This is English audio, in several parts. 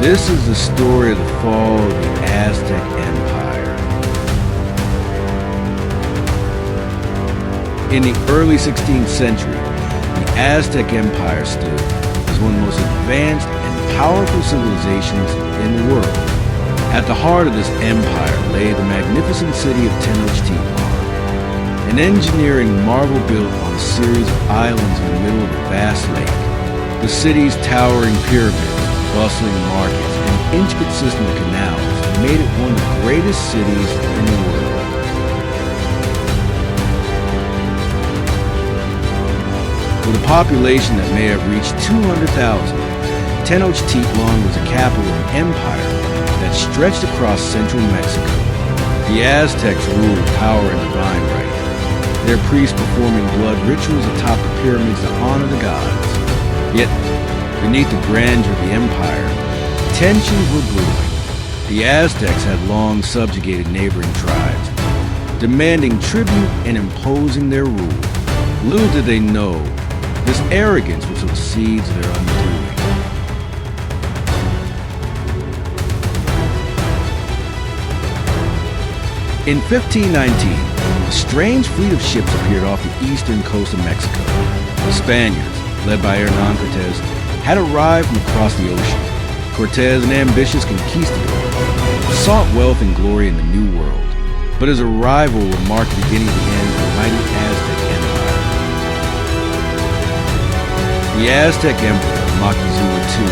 This is the story of the fall of the Aztec Empire. In the early 16th century, the Aztec Empire stood as one of the most advanced and powerful civilizations in the world. At the heart of this empire lay the magnificent city of Tenochtitlan, an engineering marvel built on a series of islands in the middle of a vast lake. The city's towering pyramids, bustling markets, and intricate system of canals made it one of the greatest cities in the world. With a population that may have reached 200,000, Tenochtitlan was the capital of an empire that stretched across central Mexico. The Aztecs ruled with power and divine right, their priests performing blood rituals atop the pyramids to honor the gods. Yet, beneath the grandeur of the empire, tensions were brewing. The Aztecs had long subjugated neighboring tribes, demanding tribute and imposing their rule. Little did they know, this arrogance was the seeds of their undoing. In 1519, a strange fleet of ships appeared off the eastern coast of Mexico. The Spaniards, led by Hernán Cortés, had arrived from across the ocean. Cortés, an ambitious conquistador, sought wealth and glory in the New World, but his arrival would mark the beginning of the end of the mighty Aztec Empire. The Aztec Emperor Moctezuma II,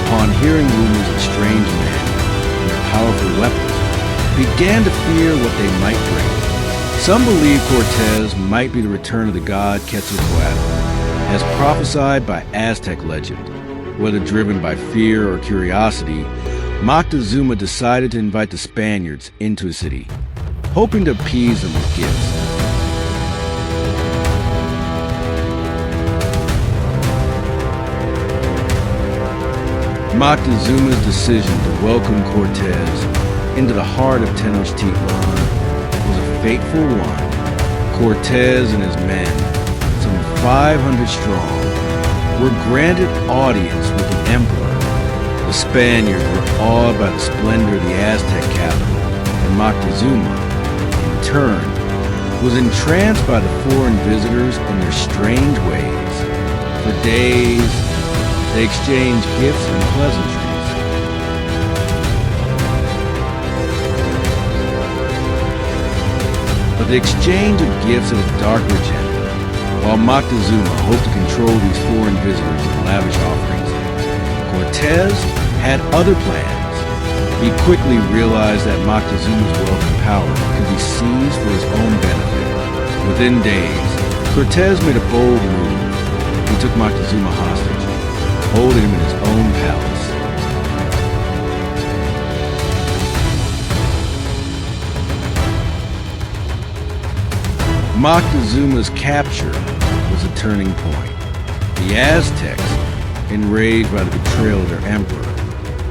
upon hearing rumors of strange men and their powerful weapons, began to fear what they might bring. Some believe Cortés might be the return of the god Quetzalcoatl, as prophesied by Aztec legend. Whether driven by fear or curiosity, Moctezuma decided to invite the Spaniards into his city, hoping to appease them with gifts. Moctezuma's decision to welcome Cortés into the heart of Tenochtitlan was a fateful one. Cortés and his men, some 500 strong, were granted audience with the emperor. The Spaniards were awed by the splendor of the Aztec capital, and Moctezuma, in turn, was entranced by the foreign visitors and their strange ways. For days, they exchanged gifts and pleasantries. But the exchange of gifts had a darker agenda. While Moctezuma hoped to control these foreign visitors with lavish offerings, Cortés had other plans. He quickly realized that Moctezuma's wealth and power could be seized for his own benefit. Within days, Cortés made a bold move. He took Moctezuma hostage, holding him in his own palace. Moctezuma's capture was a turning point. The Aztecs, enraged by the betrayal of their emperor,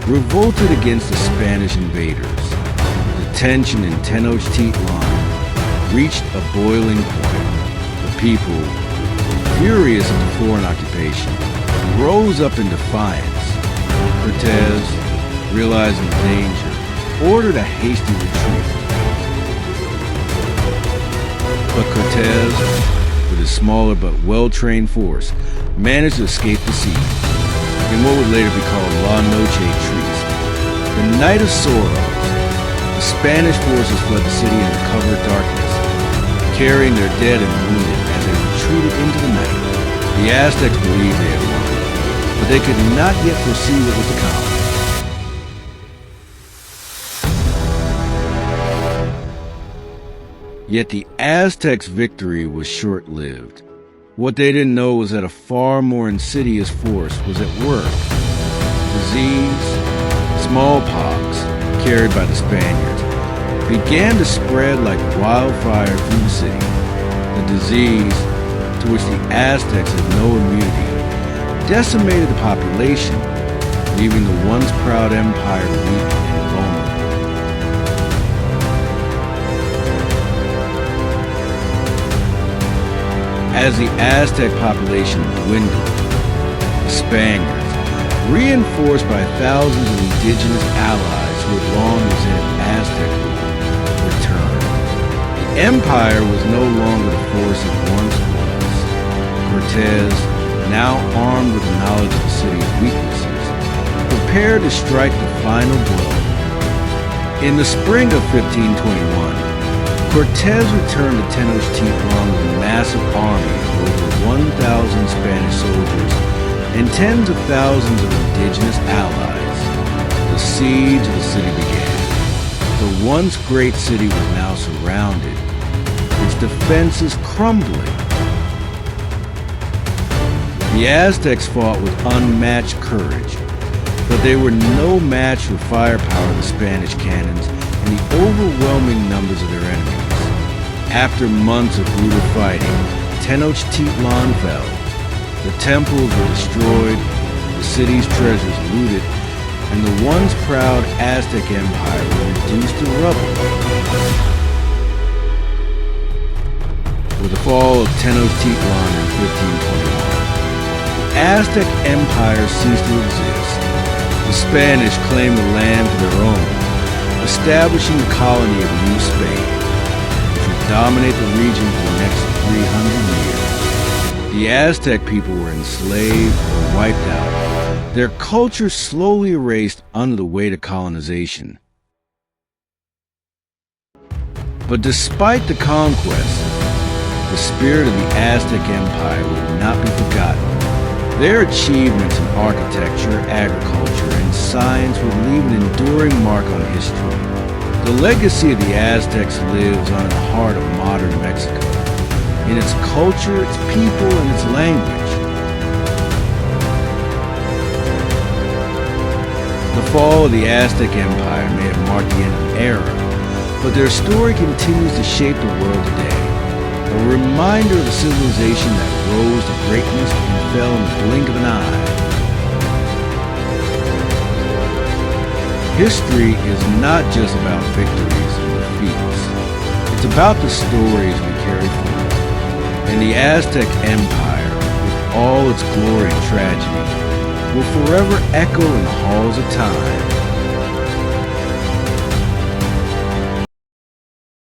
revolted against the Spanish invaders. The tension in Tenochtitlan reached a boiling point. The people, furious at the foreign occupation, rose up in defiance. Cortés, realizing the danger, ordered a hasty retreat. But Cortés, with his smaller but well-trained force, managed to escape the siege in what would later be called La Noche Triste, the Night of Sorrows. The Spanish forces fled the city in the cover of darkness, carrying their dead and wounded as they retreated into the night. The Aztecs believed they had won, but they could not yet foresee what was to come. Yet the Aztecs' victory was short-lived. What they didn't know was that a far more insidious force was at work. Disease, smallpox, carried by the Spaniards, began to spread like wildfire through the city. The disease, to which the Aztecs had no immunity, decimated the population, leaving the once proud empire weak and vulnerable. As the Aztec population dwindled, the Spaniards, reinforced by thousands of indigenous allies who had long resented Aztec rule, returned. The empire was no longer the force it once was. Cortés, now armed with the knowledge of the city's weaknesses, prepared to strike the final blow. In the spring of 1521, Cortés returned to Tenochtitlan with a massive army of over 1,000 Spanish soldiers and tens of thousands of indigenous allies. The siege of the city began. The once great city was now surrounded, its defenses crumbling. The Aztecs fought with unmatched courage, but they were no match for firepower of the Spanish cannons and the overwhelming numbers of their enemies. After months of brutal fighting, Tenochtitlan fell. The temples were destroyed, the city's treasures looted, and the once proud Aztec Empire was reduced to rubble. With the fall of Tenochtitlan in 1521, the Aztec Empire ceased to exist. The Spanish claimed the land for their own, establishing the colony of New Spain, which would dominate the region for the next 300 years. The Aztec people were enslaved or wiped out, their culture slowly erased under the weight of colonization. But despite the conquest, the spirit of the Aztec Empire would not be forgotten. Their achievements in architecture, agriculture, and science would leave an enduring mark on history. The legacy of the Aztecs lives on in the heart of modern Mexico, in its culture, its people, and its language. The fall of the Aztec Empire may have marked the end of an era, but their story continues to shape the world today. A reminder of a civilization that rose to greatness and fell in the blink of an eye. History is not just about victories and defeats. It's about the stories we carry forward. And the Aztec Empire, with all its glory and tragedy, will forever echo in the halls of time.